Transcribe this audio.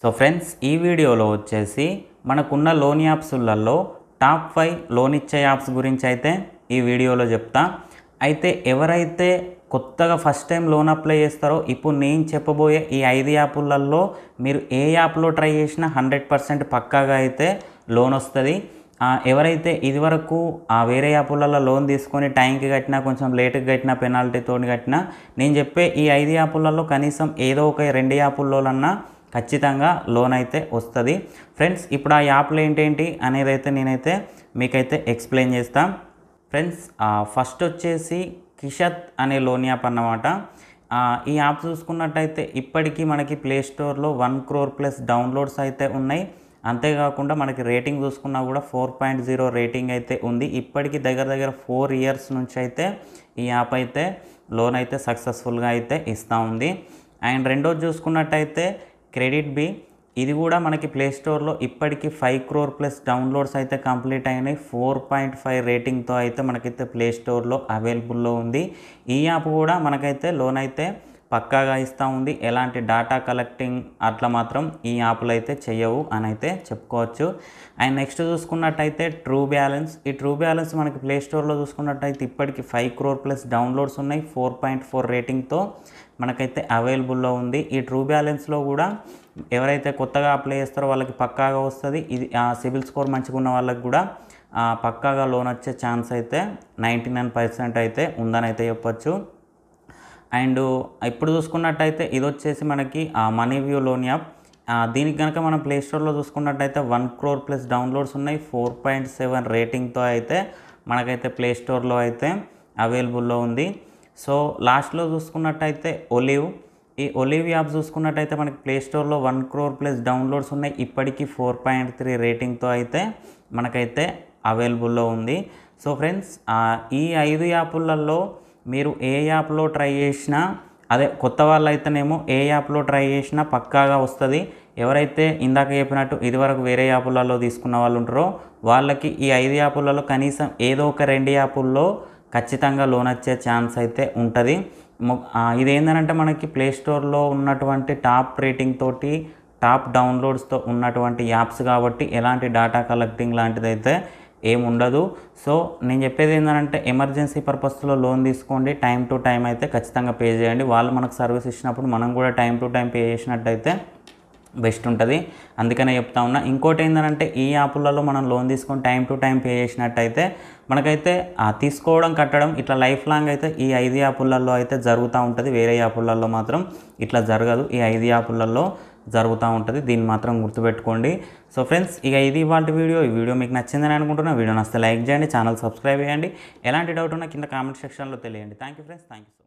So friends ఈ వీడియోలో వచ్చేసి మనకున్న లోన్ యాప్స్లలో టాప్ 5 లోన్ ఇచ్చే యాప్స్ గురించి అయితే ఈ వీడియోలో చెప్తా. అయితే ఎవరైతే కొత్తగా ఫస్ట్ టైం లోన్ అప్లై చేస్తారో ఇప్పుడు నేను చెప్పబోయే ఈ 5 యాప్లలో మీరు ఏ యాప్లో ట్రై చేసినా 100% పక్కాగా అయితే లోన్ వస్తుంది. ఎవరైతే ఇదివరకు వేరే యాప్లలో లోన్ తీసుకొని టైంకి కట్టినా కొంచెం లేట్గా కట్టినా పెనాల్టీతో కట్టినా నేను చెప్పే ఈ 5 యాప్లలో కనీసం ఏదో ఒక 2 యాప్లలోనన్నా ఖచ్చితంగా లోన్ అయితే వస్తుంది. ఫ్రెండ్స్ ఇప్పుడు ఆ యాప్లు ఏంటేంటి అనేది అయితే నేనైతే మీకైతే ఎక్స్ప్లెయిన్ చేస్తాను. ఫ్రెండ్స్ ఫస్ట్ వచ్చేసి కిషత్ అనే లోన్ యాప్ అన్నమాట. ఈ యాప్ చూసుకున్నట్టయితే ఇప్పటికీ మనకి ప్లే స్టోర్లో 1 crore ప్లస్ డౌన్లోడ్స్ అయితే ఉన్నాయి. అంతేకాకుండా మనకి రేటింగ్ చూసుకున్నా కూడా 4.0 రేటింగ్ అయితే ఉంది. ఇప్పటికీ దగ్గర 4 years నుంచి అయితే ఈ యాప్ అయితే లోన్ అయితే సక్సెస్ఫుల్గా అయితే ఇస్తూ ఉంది. అండ్ రెండోది చూసుకున్నట్టయితే క్రెడిట్ బి, ఇది కూడా మనకి ప్లే స్టోర్లో ఇప్పటికీ 5 crore ప్లస్ డౌన్లోడ్స్ అయితే కంప్లీట్ అయినాయి. 4.5 రేటింగ్తో అయితే మనకైతే ప్లే స్టోర్లో అవైలబుల్లో ఉంది. ఈ యాప్ కూడా మనకైతే లోన్ అయితే పక్కాగా ఇస్తూ ఉంది. ఎలాంటి డేటా కలెక్టింగ్ అట్లా మాత్రం ఈ యాప్లు అయితే చేయవు అని అయితే చెప్పుకోవచ్చు. అండ్ నెక్స్ట్ చూసుకున్నట్టయితే ట్రూ బ్యాలెన్స్. ఈ ట్రూ బ్యాలెన్స్ మనకి ప్లే స్టోర్లో చూసుకున్నట్టయితే ఇప్పటికి 5 crore ప్లస్ డౌన్లోడ్స్ ఉన్నాయి. 4.4 రేటింగ్తో మనకైతే అవైలబుల్లో ఉంది. ఈ ట్రూ బ్యాలెన్స్లో కూడా ఎవరైతే కొత్తగా అప్లై చేస్తారో వాళ్ళకి పక్కాగా వస్తుంది. ఇది సిబిల్ స్కోర్ మంచిగా ఉన్న వాళ్ళకి కూడా పక్కాగా లోన్ వచ్చే ఛాన్స్ అయితే 99% అయితే ఉందని అయితే చెప్పొచ్చు. అండ్ ఇప్పుడు చూసుకున్నట్టయితే ఇది వచ్చేసి మనకి మనీ వ్యూ లోన్ యాప్. దీనికి కనుక మనం ప్లే స్టోర్లో చూసుకున్నట్టయితే 1 crore ప్లస్ డౌన్లోడ్స్ ఉన్నాయి. 4.7 రేటింగ్తో అయితే మనకైతే ప్లే స్టోర్లో అయితే అవైలబుల్లో ఉంది. సో లాస్ట్లో చూసుకున్నట్టయితే ఒలివ్. ఈ ఒలివ్ యాప్ చూసుకున్నట్టయితే మనకి ప్లే స్టోర్లో 1 crore ప్లస్ డౌన్లోడ్స్ ఉన్నాయి. ఇప్పటికీ 4.3 రేటింగ్తో అయితే మనకైతే అవైలబుల్లో ఉంది. సో ఫ్రెండ్స్ ఈ 5 యాప్లలో మీరు ఏ యాప్లో ట్రై చేసినా, అదే కొత్త వాళ్ళు అయితేనేమో ఏ యాప్లో ట్రై చేసినా పక్కాగా వస్తుంది. ఎవరైతే ఇందాక చెప్పినట్టు ఇదివరకు వేరే యాప్లలో తీసుకున్న వాళ్ళు ఉంటారో వాళ్ళకి ఈ 5 యాప్లలో కనీసం ఏదో ఒక 2 యాప్ల్లో ఖచ్చితంగా లోన్ వచ్చే ఛాన్స్ అయితే ఉంటుంది. ఇదేంటంటే మనకి ప్లే స్టోర్లో ఉన్నటువంటి టాప్ రేటింగ్ తోటి టాప్ డౌన్లోడ్స్తో ఉన్నటువంటి యాప్స్ కాబట్టి ఎలాంటి డేటా కలెక్టింగ్ లాంటిది అయితే ఏముండదు. సో నేను చెప్పేది ఏంటంటే ఎమర్జెన్సీ పర్పస్లో లోన్ తీసుకోండి. టైం టు టైం అయితే ఖచ్చితంగా పే చేయండి. వాళ్ళు మనకు సర్వీస్ ఇచ్చినప్పుడు మనం కూడా టైం టు టైం పే చేసినట్టయితే బెస్ట్ ఉంటుంది. అందుకనే చెప్తా ఉన్నా. ఇంకోటి ఏంటంటే ఈ యాప్లలో మనం లోన్ తీసుకొని టైం టు టైం పే చేసినట్టయితే మనకైతే తీసుకోవడం కట్టడం ఇట్లా లైఫ్ లాంగ్ అయితే ఈ 5 యాప్లలో అయితే జరుగుతూ ఉంటుంది. వేరే యాప్లలో మాత్రం ఇట్లా జరగదు. ఈ 5 యాప్లలో జరుగుతూ ఉంటుంది. దీన్ని మాత్రం గుర్తుపెట్టుకోండి. సో ఫ్రెండ్స్ ఇక ఇది ఇవాళ వీడియో. ఈ వీడియో మీకు నచ్చిందని అనుకుంటున్నా. వీడియో నచ్చితే లైక్ చేయండి, ఛానల్ సబ్స్క్రైబ్ చేయండి. ఎలాంటి డౌట్ ఉన్నా కింద కామెంట్ సెక్షన్లో తెలియండి. Thank you friends. Thank you.